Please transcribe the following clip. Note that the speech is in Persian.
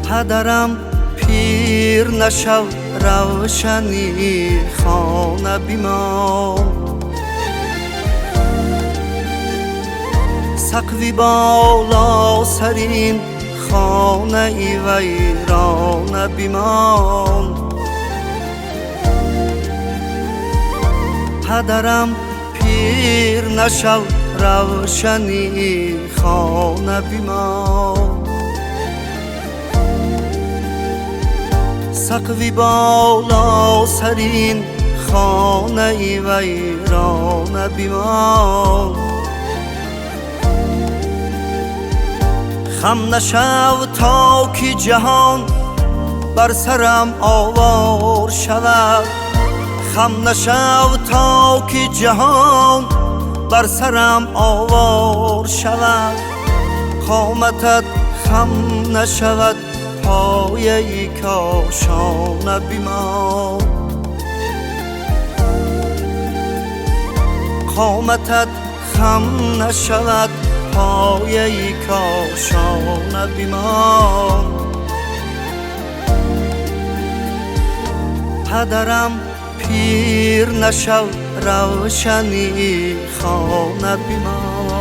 پدرم پیر نشو روشنی خانه بیمان، سقوی بالا سرین خانه ای ویرانه بیمان. پدرم پیر نشو روشنی خانه بیمان، سقوی بالا سرین خانه ای ویرانه بیمان. خم نشو تا که جهان بر سرم آوار شود، خم نشو تا که جهان بر سرم آوار شود. قامتت خم نشود پایه کاشانه بیمان، قامتت خم نشود پایه کاشانه بیمان. پدرم پیر نشو روشنی خانه بیمان.